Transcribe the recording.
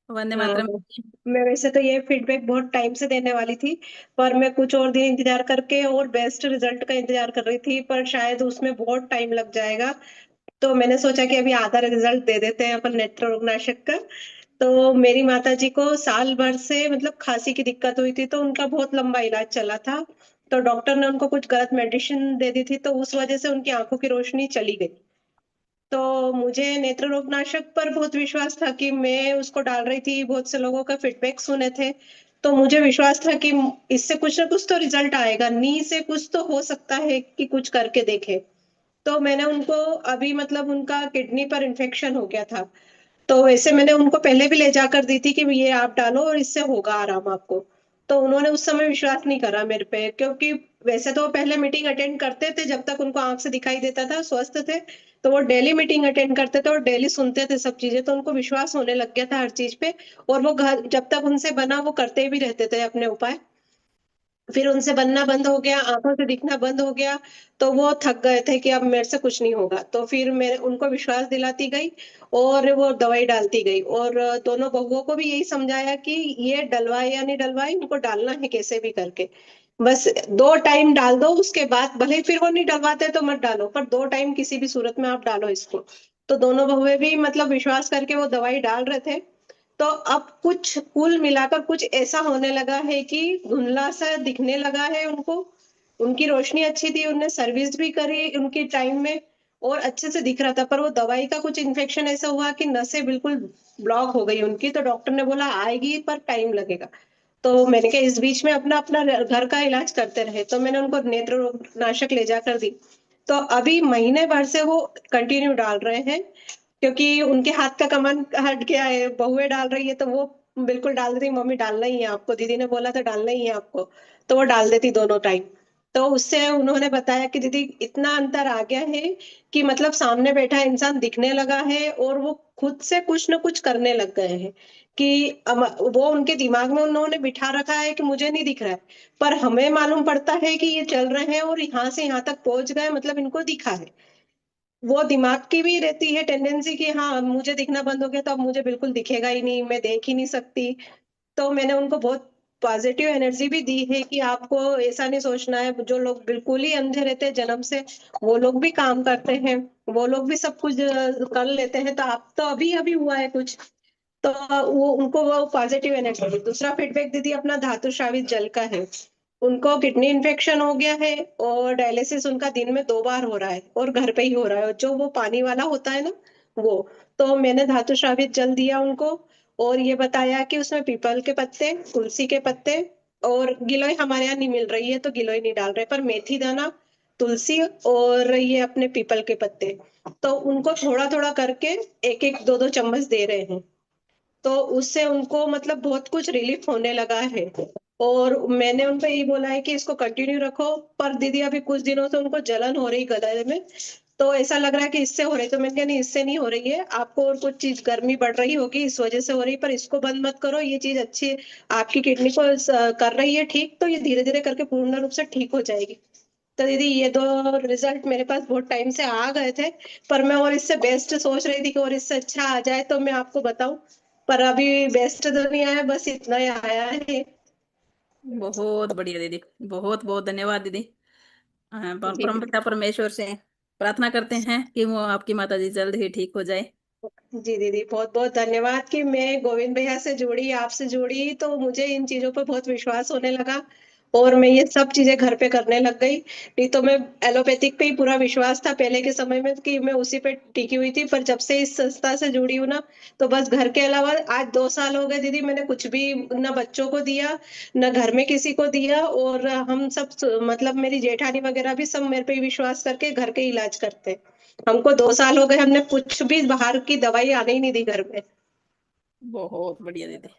वंदे हाँ, मातरम। मैं वैसे तो ये फीडबैक बहुत टाइम से देने वाली थी, पर मैं कुछ और दिन इंतजार करके और बेस्ट रिजल्ट का इंतजार कर रही थी, पर शायद उसमें बहुत टाइम लग जाएगा। तो मैंने सोचा कि अभी आधा रिजल्ट दे देते हैं अपन नेत्र रोगनाशक का। तो मेरी माता जी को साल भर से मतलब खांसी की दिक्कत हुई थी, तो उनका बहुत लंबा इलाज चला था। तो डॉक्टर ने उनको कुछ गलत मेडिसिन दे दी थी, तो उस वजह से उनकी आंखों की रोशनी चली गई। तो मुझे नेत्र रोगनाशक पर बहुत विश्वास था कि मैं उसको डाल रही थी, बहुत से लोगों का फीडबैक सुने थे। तो मुझे विश्वास था कि इससे कुछ ना कुछ तो रिजल्ट आएगा, नी से कुछ तो हो सकता है कि कुछ करके देखे। तो मैंने उनको अभी मतलब उनका किडनी पर इन्फेक्शन हो गया था, तो वैसे मैंने उनको पहले भी ले जाकर दी थी कि ये आप डालो और इससे होगा आराम आपको। तो उन्होंने उस समय विश्वास नहीं करा मेरे पे, क्योंकि वैसे तो वो पहले मीटिंग अटेंड करते थे जब तक उनको आंख से दिखाई देता था, स्वस्थ थे। तो वो डेली मीटिंग अटेंड करते थे और डेली सुनते थे सब चीजें, तो उनको विश्वास होने लग गया था हर चीज पे। और वो घर जब तक उनसे बना वो करते भी रहते थे अपने उपाय। फिर उनसे बनना बंद हो गया, आंखों से दिखना बंद हो गया। तो वो थक गए थे कि अब मेरे से कुछ नहीं होगा, तो फिर मैं उनको विश्वास दिलाती गई और वो दवाई डालती गई। और दोनों बहुओं को भी यही समझाया कि ये डलवाए या नहीं डलवाए, उनको डालना है कैसे भी करके। बस 2 टाइम डाल दो, उसके बाद भले ही फिर वो नहीं डलवाते तो मत डालो, पर 2 टाइम किसी भी सूरत में आप डालो इसको। तो दोनों बहुएं भी मतलब विश्वास करके वो दवाई डाल रहे थे। तो अब कुछ कुल मिलाकर कुछ ऐसा होने लगा है कि धुंधला सा दिखने लगा है उनको। उनकी रोशनी अच्छी थी, उनने सर्विस भी करी उनकी टाइम में और अच्छे से दिख रहा था। पर वो दवाई का कुछ इन्फेक्शन ऐसा हुआ कि नसें बिल्कुल ब्लॉक हो गई उनकी, तो डॉक्टर ने बोला आएगी पर टाइम लगेगा। तो मैंने कहा इस बीच में अपना अपना घर का इलाज करते रहे, तो मैंने उनको नेत्र रोग नाशक ले जाकर दी। तो अभी महीने भर से वो कंटिन्यू डाल रहे हैं, क्योंकि उनके हाथ का कमान हट गया है, बहुएं डाल रही है तो वो बिल्कुल डाल देती, मम्मी डालना ही है आपको, दीदी ने बोला था डालना ही है आपको। तो वो डाल देती दोनों टाइम। तो उससे उन्होंने बताया कि दीदी इतना अंतर आ गया है कि मतलब सामने बैठा इंसान दिखने लगा है और वो खुद से कुछ न कुछ करने लग गए हैं। कि वो उनके दिमाग में उन्होंने बिठा रखा है कि मुझे नहीं दिख रहा है, पर हमें मालूम पड़ता है कि ये चल रहे हैं और यहाँ से यहाँ तक पहुंच गए, मतलब इनको दिखा है। वो दिमाग की भी रहती है टेंडेंसी कि हाँ मुझे दिखना बंद हो गया तो अब मुझे बिल्कुल दिखेगा ही नहीं, मैं देख ही नहीं सकती। तो मैंने उनको बहुत पॉजिटिव एनर्जी भी दी है कि आपको ऐसा नहीं सोचना है। जो लोग बिल्कुल ही अंधे रहते हैं जन्म से, वो लोग भी काम करते हैं, वो लोग भी सब कुछ कर लेते हैं, तो आप तो अभी अभी हुआ है कुछ। तो वो उनको वो पॉजिटिव एनर्जी दी। दूसरा फीडबैक दीदी अपना धातु श्रावित जल का है। उनको किडनी इन्फेक्शन हो गया है और डायलिसिस उनका दिन में 2 बार हो रहा है और घर पे ही हो रहा है, जो वो पानी वाला होता है ना वो। तो मैंने धातु श्रावित जल दिया उनको और ये बताया कि उसमें पीपल के पत्ते, तुलसी के पत्ते और गिलोय हमारे यहाँ नहीं मिल रही है तो गिलोय नहीं डाल रहे, पर मेथी दाना, तुलसी और ये अपने पीपल के पत्ते, तो उनको थोड़ा थोड़ा करके एक एक दो दो चम्मच दे रहे हैं। तो उससे उनको मतलब बहुत कुछ रिलीफ होने लगा है। और मैंने उनको यही बोला है कि इसको कंटिन्यू रखो। पर दीदी अभी कुछ दिनों से उनको जलन हो रही गले में, तो ऐसा लग रहा है कि इससे हो रही, तो मैंने कहा नहीं इससे नहीं हो रही है, आपको और कुछ चीज गर्मी बढ़ रही होगी इस वजह से हो रही है, पर इसको बंद मत करो, ये चीज अच्छी आपकी किडनी को कर रही है ठीक, तो ये धीरे धीरे करके पूर्ण रूप से ठीक हो जाएगी। तो दीदी ये 2 रिजल्ट मेरे पास बहुत टाइम से आ गए थे, पर मैं और इससे बेस्ट सोच रही थी कि और इससे अच्छा आ जाए तो मैं आपको बताऊं। पर अभी बेस्ट तो नहीं आया, बस इतना ही आया है। बहुत बढ़िया दीदी। बहुत बहुत धन्यवाद दीदी। जी परम दीदी। पिता परमेश्वर से प्रार्थना करते हैं कि वो आपकी माता जी जल्द ही ठीक हो जाए। जी दीदी, बहुत बहुत धन्यवाद कि मैं गोविंद भैया से जुड़ी, आपसे जुड़ी, तो मुझे इन चीजों पर बहुत विश्वास होने लगा और मैं ये सब चीजें घर पे करने लग गई। नहीं तो मैं एलोपैथिक पे ही पूरा विश्वास था पहले के समय में कि मैं उसी पे टिकी हुई थी, पर जब से इस संस्था से जुड़ी हूँ ना, तो बस घर के अलावा आज 2 साल हो गए दीदी, मैंने कुछ भी न बच्चों को दिया न घर में किसी को दिया। और हम सब मतलब मेरी जेठानी वगैरह भी सब मेरे पे ही विश्वास करके घर के इलाज करते हैं। हमको 2 साल हो गए, हमने कुछ भी बाहर की दवाई आने ही नहीं दी घर में। बहुत बढ़िया दीदी।